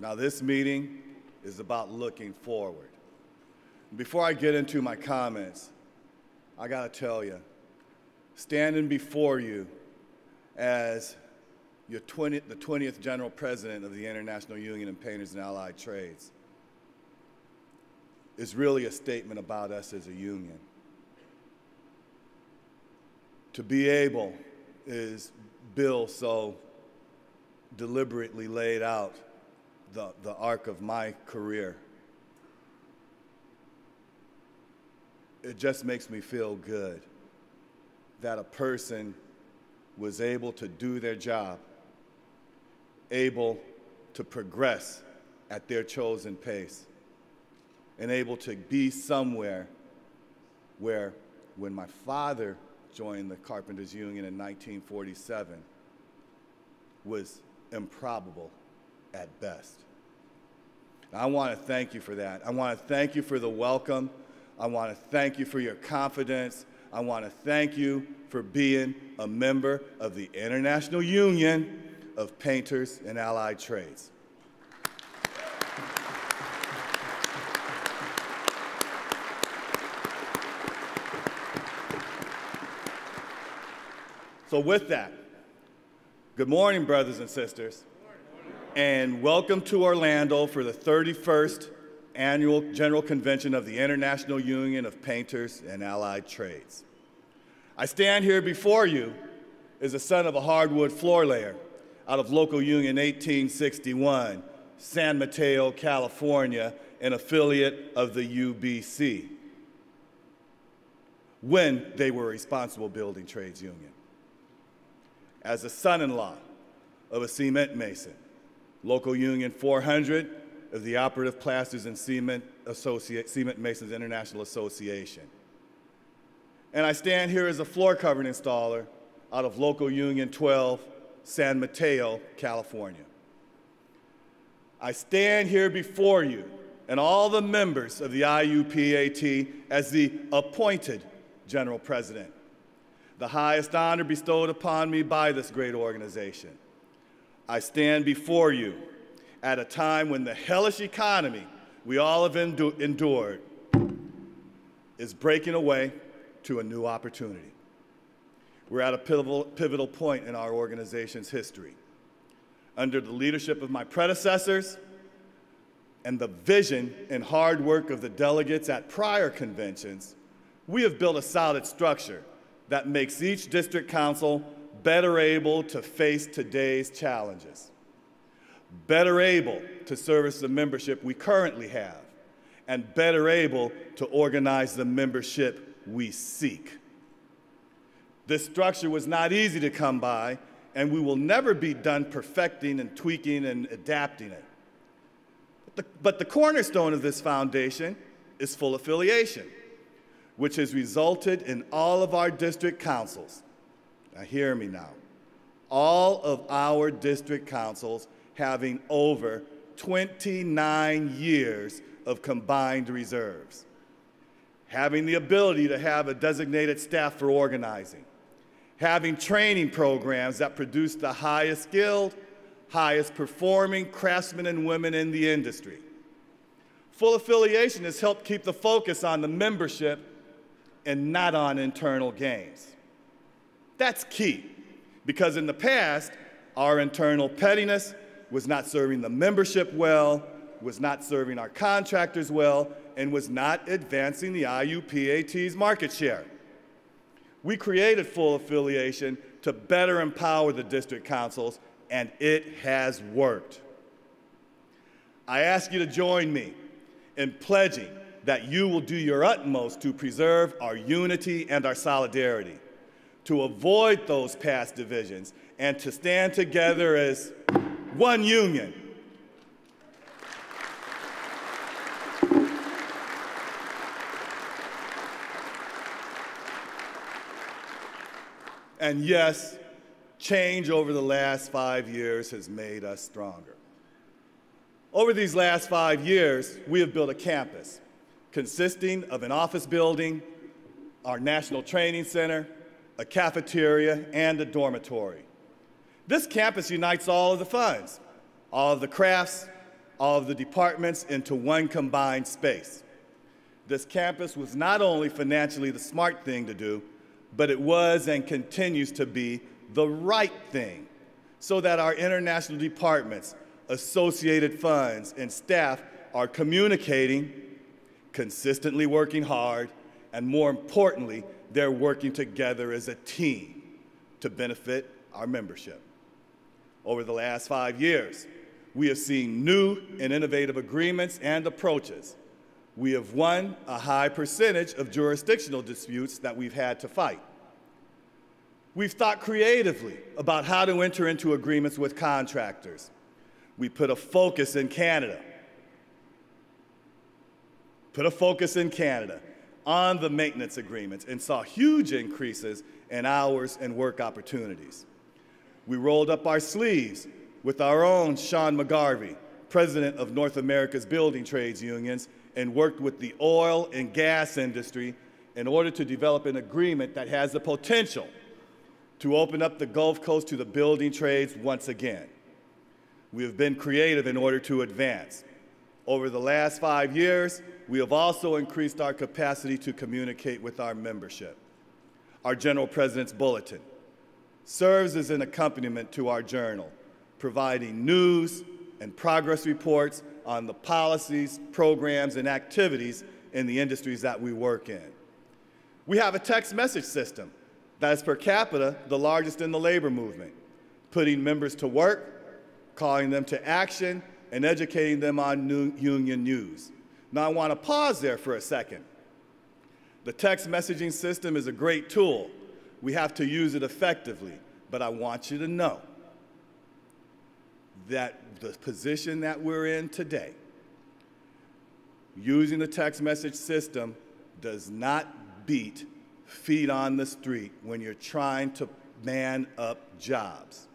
Now, this meeting is about looking forward. Before I get into my comments, I gotta tell you, standing before you as the 20th General President of the International Union of Painters and Allied Trades is really a statement about us as a union. To be able, as Bill so deliberately laid out the arc of my career, it just makes me feel good that a person was able to do their job, able to progress at their chosen pace, and able to be somewhere where, when my father joined the Carpenters Union in 1947, was improbable at best. And I want to thank you for that. I want to thank you for the welcome. I want to thank you for your confidence. I want to thank you for being a member of the International Union of Painters and Allied Trades. So with that, good morning, brothers and sisters, and welcome to Orlando for the 31st Annual General Convention of the International Union of Painters and Allied Trades. I stand here before you as the son of a hardwood floor layer out of Local Union 1861, San Mateo, California, an affiliate of the UBC, when they were a responsible building trades union. As a son-in-law of a cement mason, Local Union 400 of the Operative Plasters and Cement Masons International Association. And I stand here as a floor covering installer out of Local Union 12, San Mateo, California. I stand here before you and all the members of the IUPAT as the appointed General President, the highest honor bestowed upon me by this great organization. I stand before you at a time when the hellish economy we all have endured is breaking away to a new opportunity. We're at a pivotal point in our organization's history. Under the leadership of my predecessors and the vision and hard work of the delegates at prior conventions, we have built a solid structure that makes each district council better able to face today's challenges, better able to service the membership we currently have, and better able to organize the membership we seek. This structure was not easy to come by, and we will never be done perfecting and tweaking and adapting it. But the cornerstone of this foundation is full affiliation, which has resulted in all of our district councils. Now hear me now. All of our district councils having over 29 years of combined reserves, having the ability to have a designated staff for organizing, having training programs that produce the highest skilled, highest performing craftsmen and women in the industry. Full affiliation has helped keep the focus on the membership and not on internal gains. That's key, because in the past, our internal pettiness was not serving the membership well, was not serving our contractors well, and was not advancing the IUPAT's market share. We created full affiliation to better empower the district councils, and it has worked. I ask you to join me in pledging that you will do your utmost to preserve our unity and our solidarity, to avoid those past divisions, and to stand together as one union. And yes, change over the last 5 years has made us stronger. Over these last 5 years, we have built a campus consisting of an office building, our National Training Center, a cafeteria, and a dormitory. This campus unites all of the funds, all of the crafts, all of the departments into one combined space. This campus was not only financially the smart thing to do, but it was and continues to be the right thing, so that our international departments, associated funds, and staff are communicating, consistently working hard, and more importantly, they're working together as a team to benefit our membership. Over the last 5 years, we have seen new and innovative agreements and approaches. We have won a high percentage of jurisdictional disputes that we've had to fight. We've thought creatively about how to enter into agreements with contractors. We put a focus in Canada. On the maintenance agreements and saw huge increases in hours and work opportunities. We rolled up our sleeves with our own Sean McGarvey, president of North America's building trades unions, and worked with the oil and gas industry in order to develop an agreement that has the potential to open up the Gulf Coast to the building trades once again. We have been creative in order to advance. Over the last 5 years, we have also increased our capacity to communicate with our membership. Our General President's Bulletin serves as an accompaniment to our journal, providing news and progress reports on the policies, programs, and activities in the industries that we work in. We have a text message system that is per capita the largest in the labor movement, putting members to work, calling them to action, and educating them on new union news. Now I want to pause there for a second. The text messaging system is a great tool. We have to use it effectively, but I want you to know that the position that we're in today, using the text message system does not beat feet on the street when you're trying to man up jobs.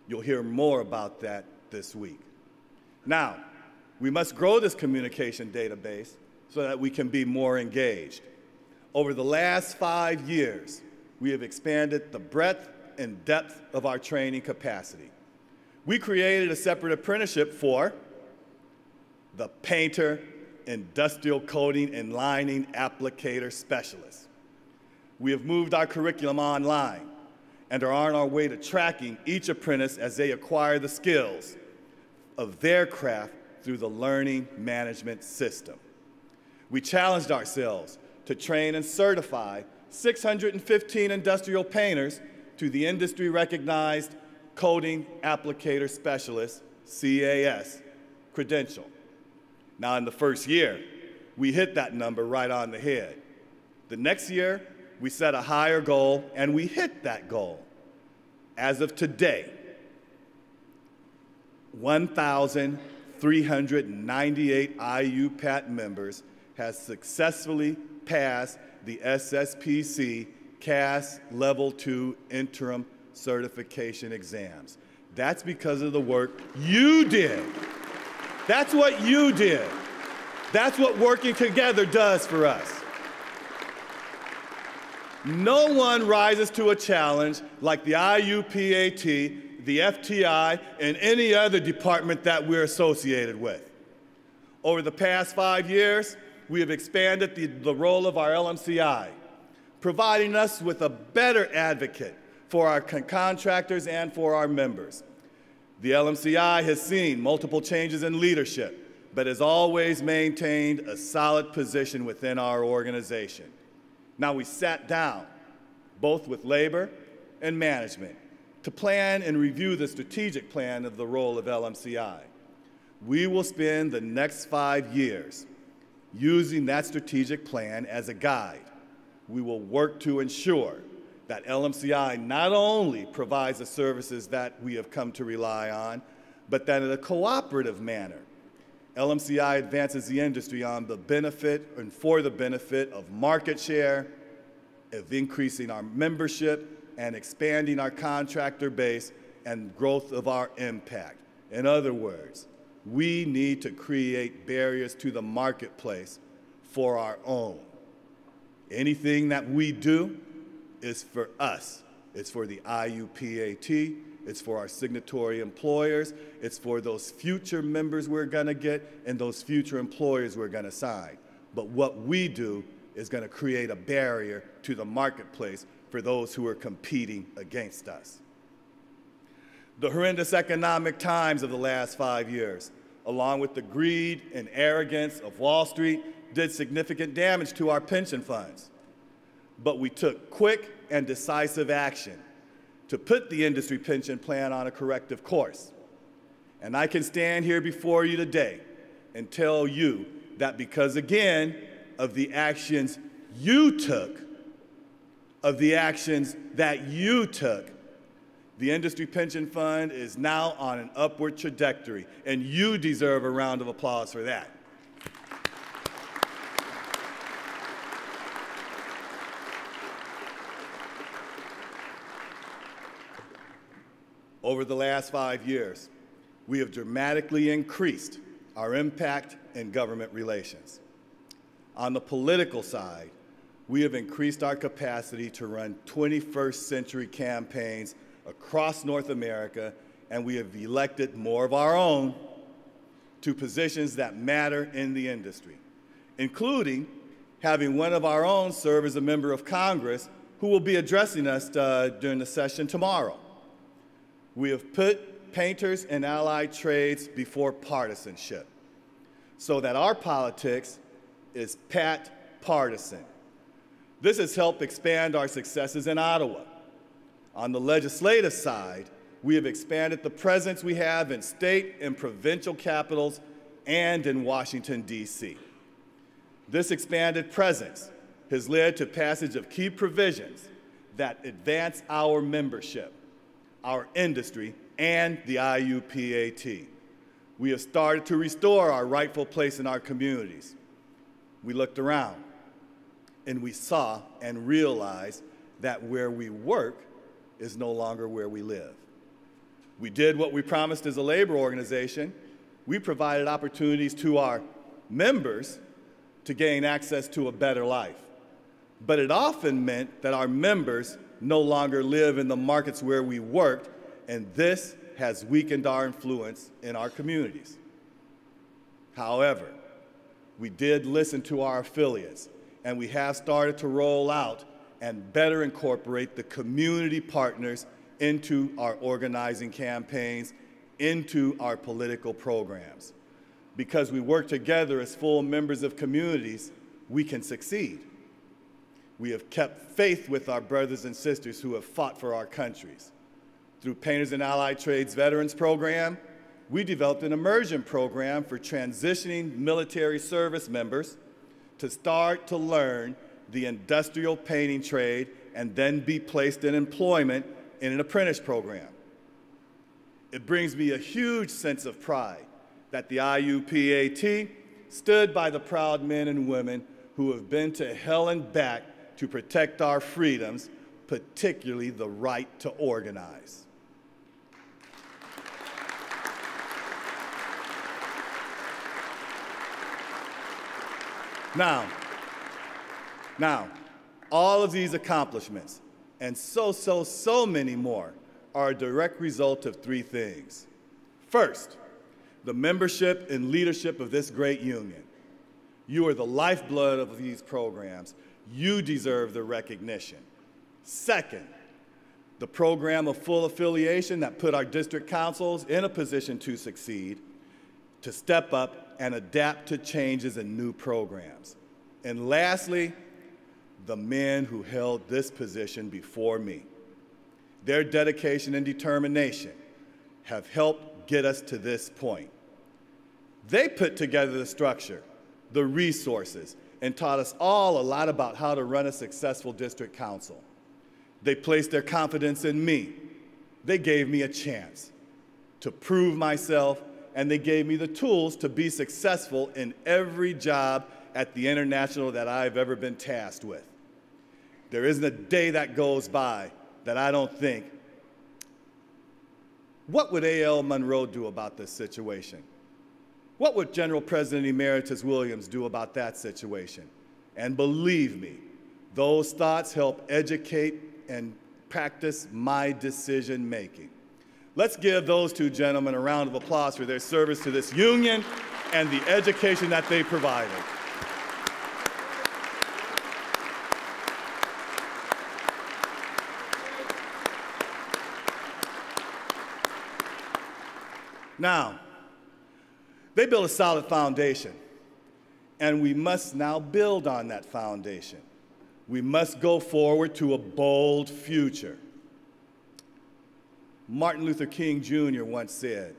You'll hear more about that this week. Now, we must grow this communication database so that we can be more engaged. Over the last 5 years, we have expanded the breadth and depth of our training capacity. We created a separate apprenticeship for the painter, industrial coating, and lining applicator specialist. We have moved our curriculum online and are on our way to tracking each apprentice as they acquire the skills of their craft through the learning management system. We challenged ourselves to train and certify 615 industrial painters to the industry-recognized Coating Applicator Specialist, CAS, credential. Now, in the first year, we hit that number right on the head. The next year, we set a higher goal, and we hit that goal. As of today, 1,398 IUPAT members has successfully passed the SSPC CAS Level 2 interim certification exams. That's because of the work you did. That's what you did. That's what working together does for us. No one rises to a challenge like the IUPAT, the FTI, and any other department that we're associated with. Over the past 5 years, we have expanded the role of our LMCI, providing us with a better advocate for our contractors and for our members. The LMCI has seen multiple changes in leadership, but has always maintained a solid position within our organization. Now, we sat down, both with labor and management, to plan and review the strategic plan of the role of LMCI. We will spend the next 5 years using that strategic plan as a guide. We will work to ensure that LMCI not only provides the services that we have come to rely on, but that in a cooperative manner, LMCI advances the industry on the benefit and for the benefit of market share, of increasing our membership, and expanding our contractor base and growth of our impact. In other words, we need to create barriers to the marketplace for our own. Anything that we do is for us. It's for the IUPAT, it's for our signatory employers, it's for those future members we're going to get and those future employers we're going to sign. But what we do is going to create a barrier to the marketplace for those who are competing against us. The horrendous economic times of the last 5 years, along with the greed and arrogance of Wall Street, did significant damage to our pension funds. But we took quick and decisive action to put the industry pension plan on a corrective course. And I can stand here before you today and tell you that because, again, of the actions you took, the industry pension fund is now on an upward trajectory, and you deserve a round of applause for that. Over the last 5 years, we have dramatically increased our impact in government relations. On the political side, we have increased our capacity to run 21st century campaigns across North America, and we have elected more of our own to positions that matter in the industry, including having one of our own serve as a member of Congress who will be addressing us during the session tomorrow. We have put painters and allied trades before partisanship so that our politics is pat-partisan. This has helped expand our successes in Ottawa. On the legislative side, we have expanded the presence we have in state and provincial capitals and in Washington, D.C. This expanded presence has led to passage of key provisions that advance our membership, our industry, and the IUPAT. We have started to restore our rightful place in our communities. We looked around, and we saw and realized that where we work is no longer where we live. We did what we promised as a labor organization. We provided opportunities to our members to gain access to a better life. But it often meant that our members no longer live in the markets where we worked, and this has weakened our influence in our communities. However, we did listen to our affiliates, and we have started to roll out and better incorporate the community partners into our organizing campaigns, into our political programs. Because we work together as full members of communities, we can succeed. We have kept faith with our brothers and sisters who have fought for our countries. Through Painters and Allied Trades Veterans Program, we developed an immersion program for transitioning military service members to start to learn the industrial painting trade and then be placed in employment in an apprentice program. It brings me a huge sense of pride that the IUPAT stood by the proud men and women who have been to hell and back to protect our freedoms, particularly the right to organize. Now, all of these accomplishments and so many more are a direct result of three things. First, the membership and leadership of this great union. You are the lifeblood of these programs. You deserve the recognition. Second, the program of full affiliation that put our district councils in a position to succeed, to step up and adapt to changes in new programs. And lastly, the men who held this position before me. Their dedication and determination have helped get us to this point. They put together the structure, the resources, and taught us all a lot about how to run a successful district council. They placed their confidence in me. They gave me a chance to prove myself, and they gave me the tools to be successful in every job at the International that I've ever been tasked with. There isn't a day that goes by that I don't think, what would A.L. Monroe do about this situation? What would General President Emeritus Williams do about that situation? And believe me, those thoughts help educate and practice my decision making. Let's give those two gentlemen a round of applause for their service to this union and the education that they provided. Now, they built a solid foundation, and we must now build on that foundation. We must go forward to a bold future. Martin Luther King Jr. once said,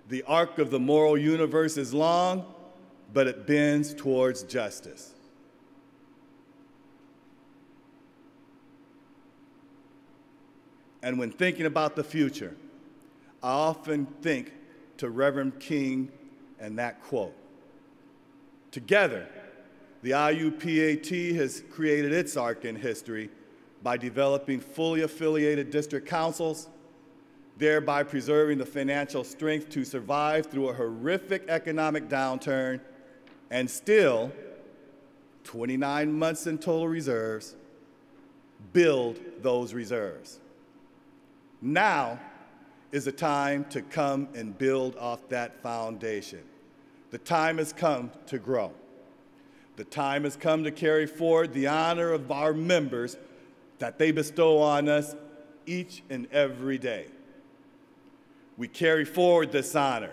"The arc of the moral universe is long, but it bends towards justice." And when thinking about the future, I often think to Reverend King and that quote. Together, the IUPAT has created its arc in history by developing fully affiliated district councils, thereby preserving the financial strength to survive through a horrific economic downturn, and still, 29 months in total reserves, build those reserves. Now is the time to come and build off that foundation. The time has come to grow. The time has come to carry forward the honor of our members that they bestow on us each and every day. We carry forward this honor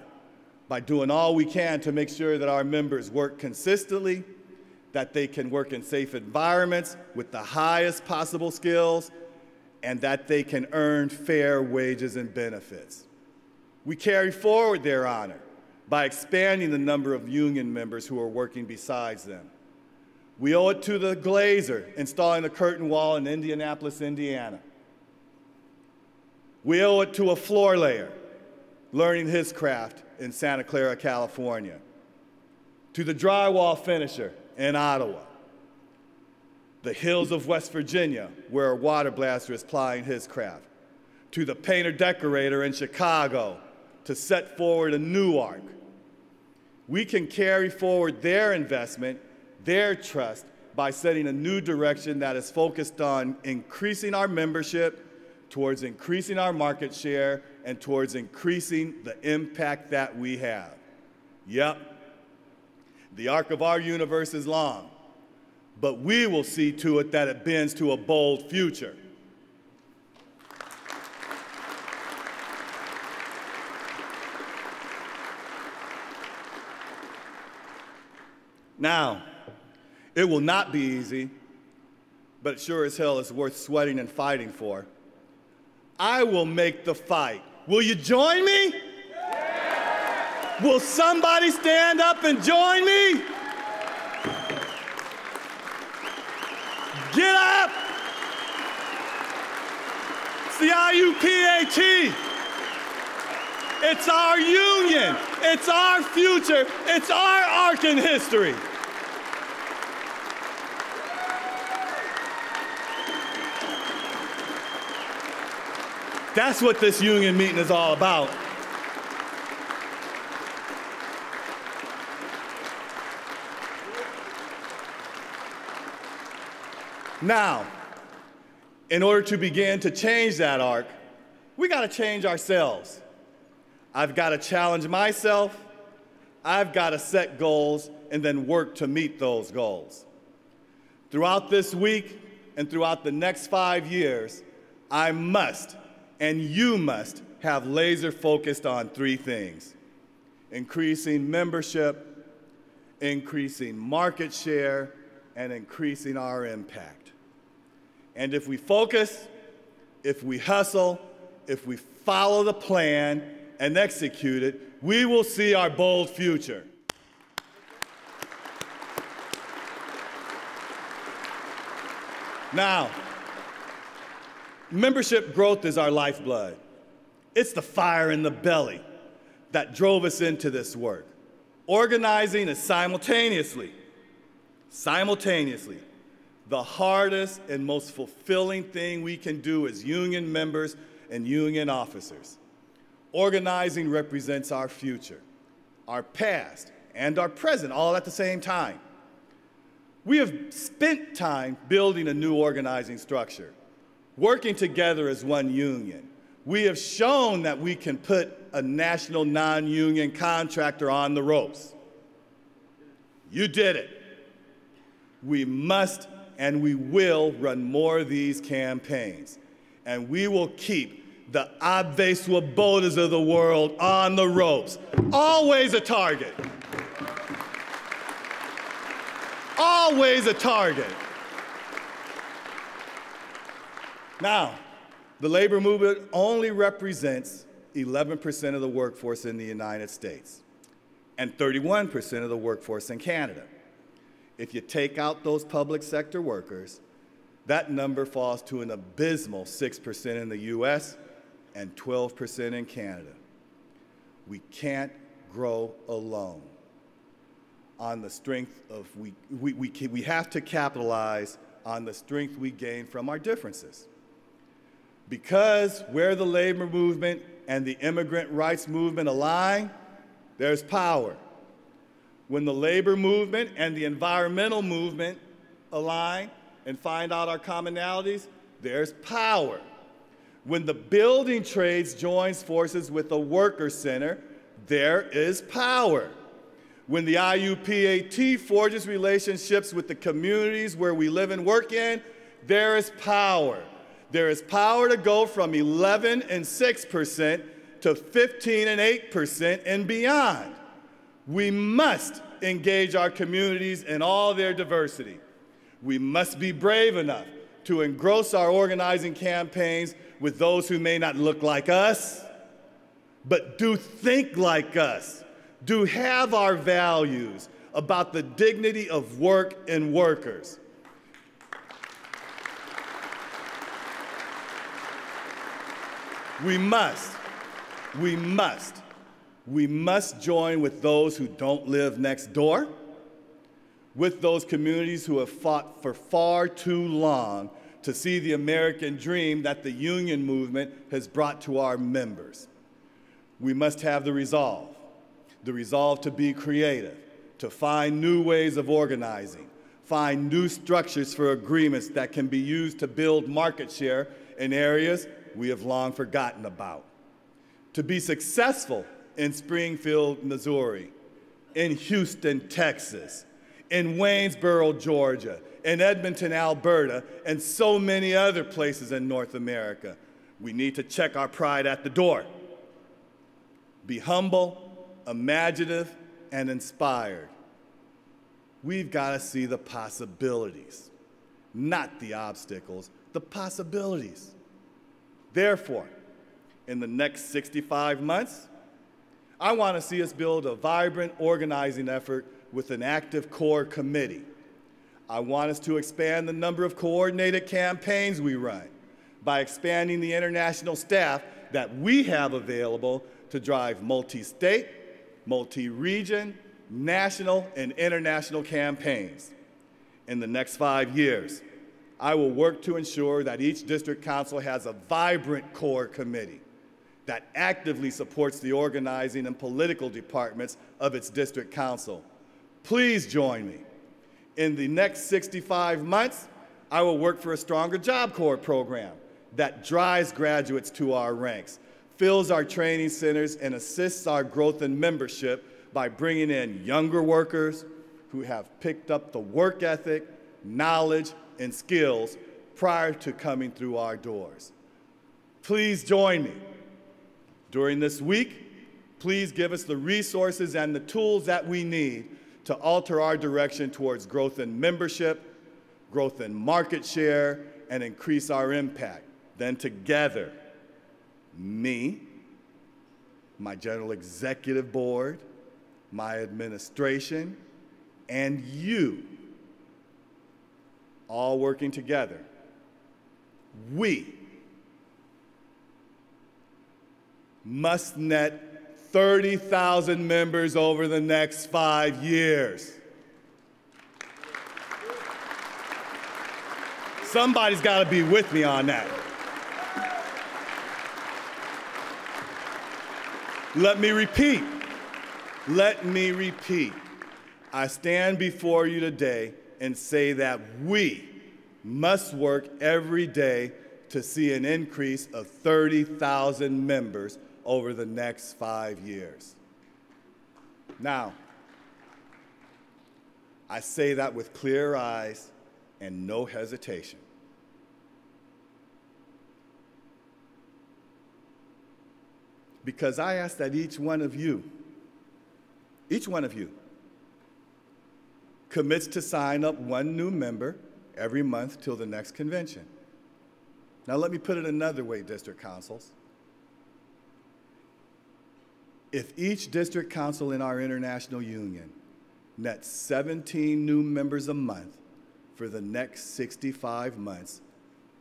by doing all we can to make sure that our members work consistently, that they can work in safe environments with the highest possible skills, and that they can earn fair wages and benefits. We carry forward their honor by expanding the number of union members who are working besides them. We owe it to the glazer installing the curtain wall in Indianapolis, Indiana. We owe it to a floor layer learning his craft in Santa Clara, California. To the drywall finisher in Ottawa. The hills of West Virginia, where a water blaster is plying his craft. To the painter-decorator in Chicago to set forward a new arc. We can carry forward their investment, their trust, by setting a new direction that is focused on increasing our membership, towards increasing our market share, and towards increasing the impact that we have. Yep, the arc of our universe is long, but we will see to it that it bends to a bold future. Now, it will not be easy, but sure as hell is worth sweating and fighting for. I will make the fight. Will you join me? Yeah! Will somebody stand up and join me? Get up! It's the IUPAT. It's our union. It's our future. It's our arc in history. That's what this union meeting is all about. Now, in order to begin to change that arc, we got to change ourselves. I've got to challenge myself. I've got to set goals and then work to meet those goals. Throughout this week and throughout the next 5 years, I must, and you must, have laser focused on 3 things: increasing membership, increasing market share, and increasing our impact. And if we focus, if we hustle, if we follow the plan and execute it, we will see our bold future. Now, membership growth is our lifeblood. It's the fire in the belly that drove us into this work. Organizing is simultaneously, the hardest and most fulfilling thing we can do as union members and union officers. Organizing represents our future, our past, and our present, all at the same time. We have spent time building a new organizing structure, working together as one union, We have shown that we can put a national non-union contractor on the ropes. You did it. We must and we will run more of these campaigns. And we will keep the afl-cio of the world on the ropes. Always a target. Always a target. Now, the labor movement only represents 11% of the workforce in the United States and 31% of the workforce in Canada. If you take out those public sector workers, that number falls to an abysmal 6% in the US and 12% in Canada. We can't grow alone. On the strength of, we have to capitalize on the strength we gain from our differences. Because where the labor movement and the immigrant rights movement align, there's power. When the labor movement and the environmental movement align and find out our commonalities, there's power. When the building trades joins forces with the worker center, there is power. When the IUPAT forges relationships with the communities where we live and work in, there is power. There is power to go from 11 and 6% to 15 and 8% and beyond. We must engage our communities in all their diversity. We must be brave enough to engross our organizing campaigns with those who may not look like us, but do think like us, do have our values about the dignity of work and workers. We must join with those who don't live next door, with those communities who have fought for far too long to see the American dream that the union movement has brought to our members. We must have the resolve to be creative, to find new ways of organizing, find new structures for agreements that can be used to build market share in areas we have long forgotten about. To be successful in Springfield, Missouri, in Houston, Texas, in Waynesboro, Georgia, in Edmonton, Alberta, and so many other places in North America, we need to check our pride at the door. Be humble, imaginative, and inspired. We've got to see the possibilities, not the obstacles, the possibilities. Therefore, in the next 65 months, I want to see us build a vibrant organizing effort with an active core committee. I want us to expand the number of coordinated campaigns we run by expanding the international staff that we have available to drive multi-state, multi-region, national, and international campaigns. In the next 5 years, I will work to ensure that each district council has a vibrant core committee that actively supports the organizing and political departments of its district council. Please join me. In the next 65 months, I will work for a stronger Job Corps program that drives graduates to our ranks, fills our training centers, and assists our growth in membership by bringing in younger workers who have picked up the work ethic, knowledge, and skills prior to coming through our doors. Please join me. During this week, please give us the resources and the tools that we need to alter our direction towards growth in membership, growth in market share, and increase our impact. Then together, me, my General Executive Board, my administration, and you, all working together, we must net 30,000 members over the next 5 years. Somebody's got to be with me on that. Let me repeat. I stand before you today and say that we must work every day to see an increase of 30,000 members over the next 5 years. Now, I say that with clear eyes and no hesitation. Because I ask that each one of you commits to sign up one new member every month till the next convention. Now let me put it another way, district councils. If each district council in our international union nets 17 new members a month for the next 65 months,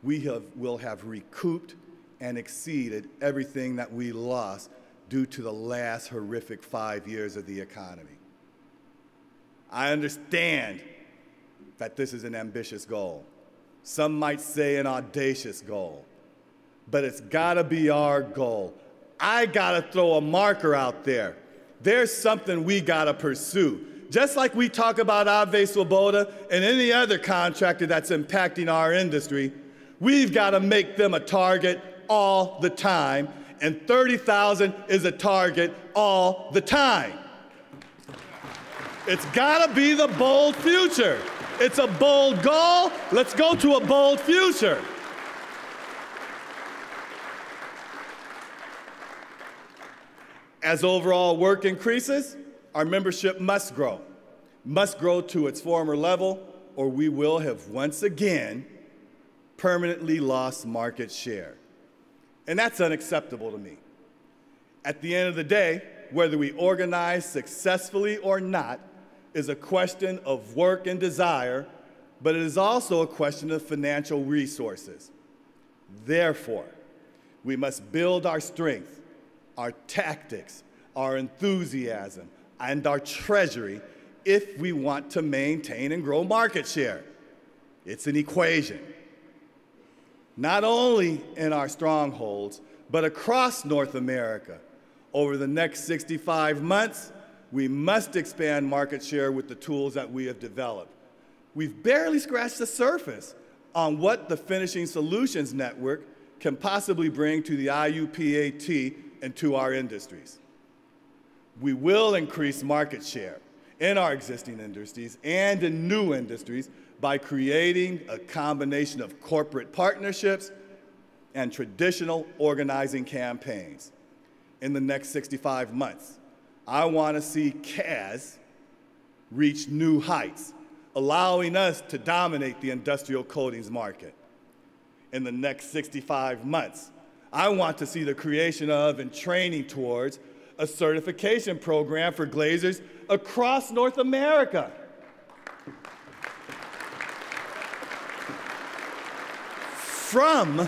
will have recouped and exceeded everything that we lost due to the last horrific 5 years of the economy. I understand that this is an ambitious goal. Some might say an audacious goal, but it's gotta be our goal. I gotta throw a marker out there. There's something we gotta pursue. Just like we talk about afl-cio and any other contractor that's impacting our industry, we've gotta make them a target all the time, and 30,000 is a target all the time. It's gotta be the bold future. It's a bold goal. Let's go to a bold future. As overall work increases, our membership must grow to its former level, or we will have once again permanently lost market share. And that's unacceptable to me. At the end of the day, whether we organize successfully or not is a question of work and desire, but it is also a question of financial resources. Therefore, we must build our strength, our tactics, our enthusiasm, and our treasury if we want to maintain and grow market share. It's an equation. Not only in our strongholds, but across North America. Over the next 65 months, we must expand market share with the tools that we have developed. We've barely scratched the surface on what the Finishing Solutions Network can possibly bring to the IUPAT and to our industries. We will increase market share in our existing industries and in new industries by creating a combination of corporate partnerships and traditional organizing campaigns. In the next 65 months, I want to see CAS reach new heights, allowing us to dominate the industrial coatings market. In the next 65 months, I want to see the creation of and training towards a certification program for glazers across North America. From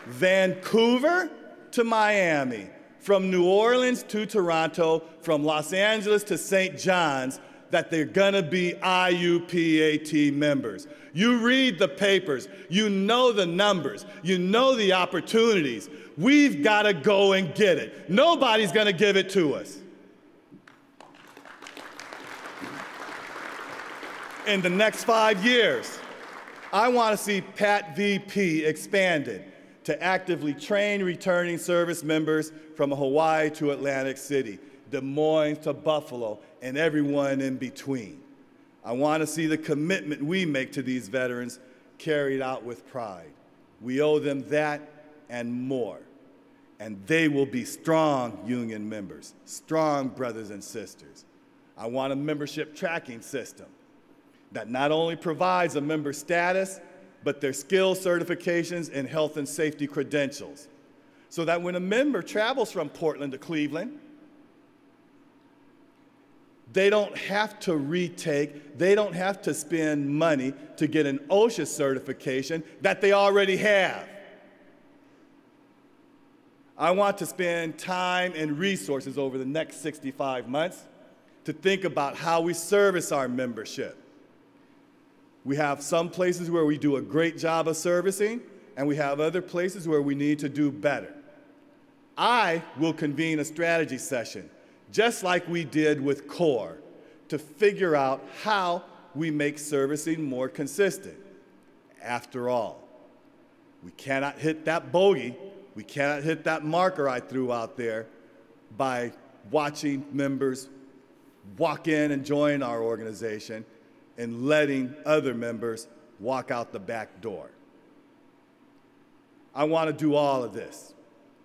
Vancouver to Miami, from New Orleans to Toronto, from Los Angeles to St. John's, that they're gonna be IUPAT members. You read the papers, you know the numbers, you know the opportunities. We've gotta go and get it. Nobody's gonna give it to us. In the next 5 years, I want to see PAT VP expanded to actively train returning service members from Hawaii to Atlantic City, Des Moines to Buffalo, and everyone in between. I want to see the commitment we make to these veterans carried out with pride. We owe them that and more. And they will be strong union members, strong brothers and sisters. I want a membership tracking system that not only provides a member status, but their skill certifications and health and safety credentials, so that when a member travels from Portland to Cleveland, they don't have to retake, they don't have to spend money to get an OSHA certification that they already have. I want to spend time and resources over the next 65 months to think about how we service our membership. We have some places where we do a great job of servicing, and we have other places where we need to do better. I will convene a strategy session, just like we did with CORE, to figure out how we make servicing more consistent. After all, We cannot hit that bogey. We cannot hit that marker I threw out there by watching members walk in and join our organization and letting other members walk out the back door. I want to do all of this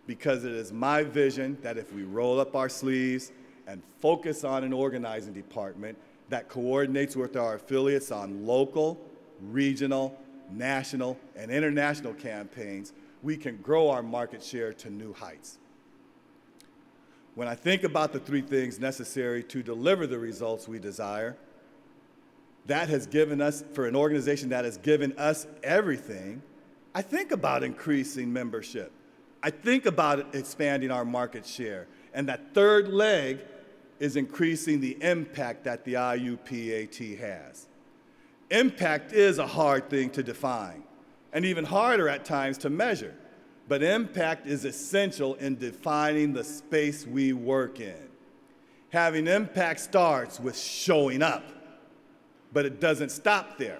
because it is my vision that if we roll up our sleeves and focus on an organizing department that coordinates with our affiliates on local, regional, national, and international campaigns, we can grow our market share to new heights. When I think about the three things necessary to deliver the results we desire, that has given us, for an organization that has given us everything, I think about increasing membership. I think about expanding our market share. And that third leg is increasing the impact that the IUPAT has. Impact is a hard thing to define, and even harder at times to measure. But impact is essential in defining the space we work in. Having impact starts with showing up, but it doesn't stop there.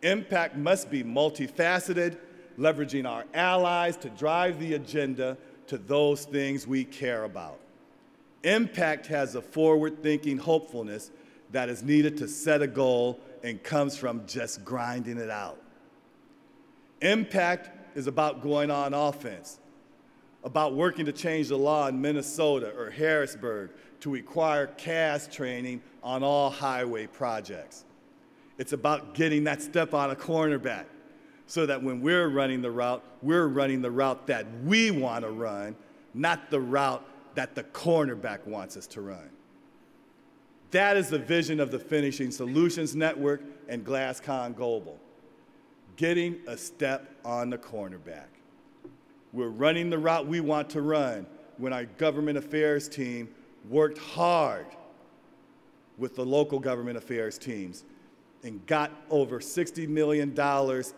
Impact must be multifaceted, leveraging our allies to drive the agenda to those things we care about. Impact has a forward-thinking hopefulness that is needed to set a goal and comes from just grinding it out. Impact is about going on offense, about working to change the law in Minnesota or Harrisburg to require CAS training on all highway projects. It's about getting that step on a cornerback so that when we're running the route that we want to run, not the route that the cornerback wants us to run. That is the vision of the Finishing Solutions Network and GlassCon Global, getting a step on the cornerback. We're running the route we want to run when our government affairs team worked hard with the local government affairs teams and got over $60 million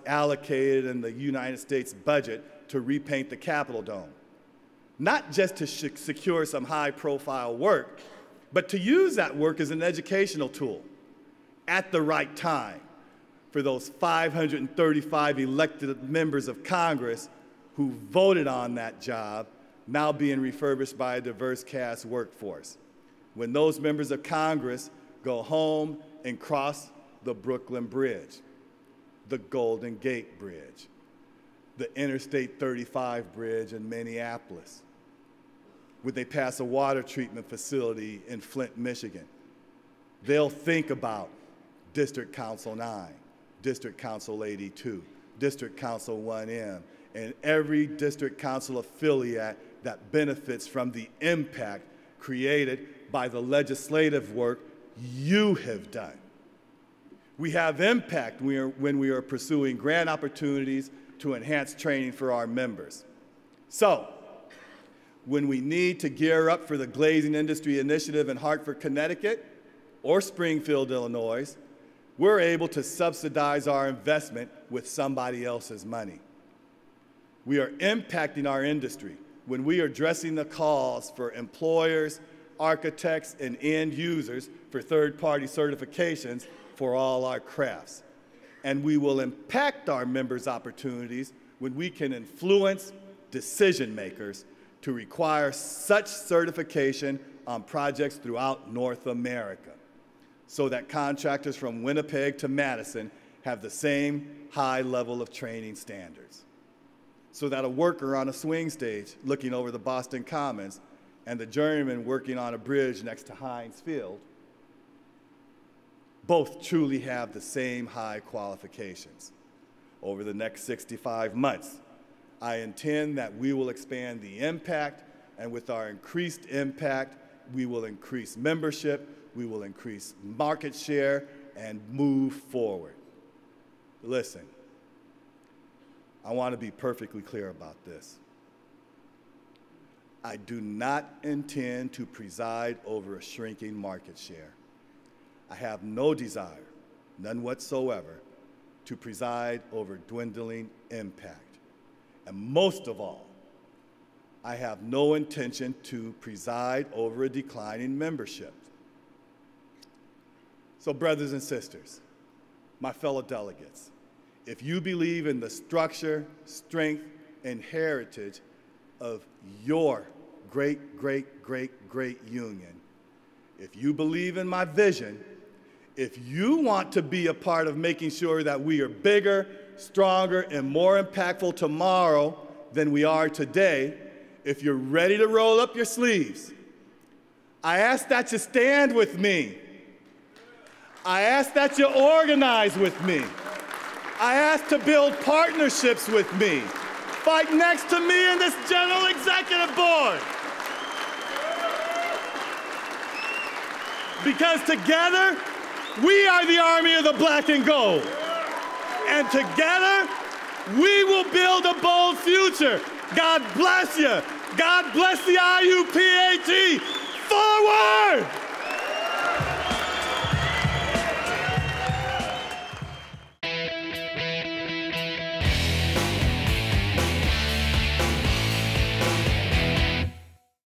allocated in the United States budget to repaint the Capitol Dome. Not just to secure some high-profile work, but to use that work as an educational tool at the right time for those 535 elected members of Congress who voted on that job, now being refurbished by a diverse cast workforce. When those members of Congress go home and cross the Brooklyn Bridge, the Golden Gate Bridge, the Interstate 35 Bridge in Minneapolis, would they pass a water treatment facility in Flint, Michigan, they'll think about District Council 9, District Council 82, District Council 1M, and every District Council affiliate that benefits from the impact created by the legislative work you have done. We have impact when we are pursuing grant opportunities to enhance training for our members. So, when we need to gear up for the Glazing Industry Initiative in Hartford, Connecticut, or Springfield, Illinois, we're able to subsidize our investment with somebody else's money. We are impacting our industry when we are addressing the calls for employers, architects, and end users for third-party certifications for all our crafts. And we will impact our members' opportunities when we can influence decision makers to require such certification on projects throughout North America, so that contractors from Winnipeg to Madison have the same high level of training standards, so that a worker on a swing stage looking over the Boston Commons and the journeyman working on a bridge next to Heinz Field both truly have the same high qualifications. Over the next 65 months, I intend that we will expand the impact, and with our increased impact, we will increase membership, we will increase market share, and move forward. Listen, I want to be perfectly clear about this. I do not intend to preside over a shrinking market share. I have no desire, none whatsoever, to preside over dwindling impact. And most of all, I have no intention to preside over a declining membership. So brothers and sisters, my fellow delegates, if you believe in the structure, strength, and heritage of your great, great, great, great union, if you believe in my vision, if you want to be a part of making sure that we are bigger, stronger, and more impactful tomorrow than we are today, if you're ready to roll up your sleeves, I ask that you stand with me. I ask that you organize with me. I ask to build partnerships with me. Fight next to me in this General Executive Board. Because together, we are the army of the black and gold. And together, we will build a bold future. God bless you. God bless the IUPAT. Forward!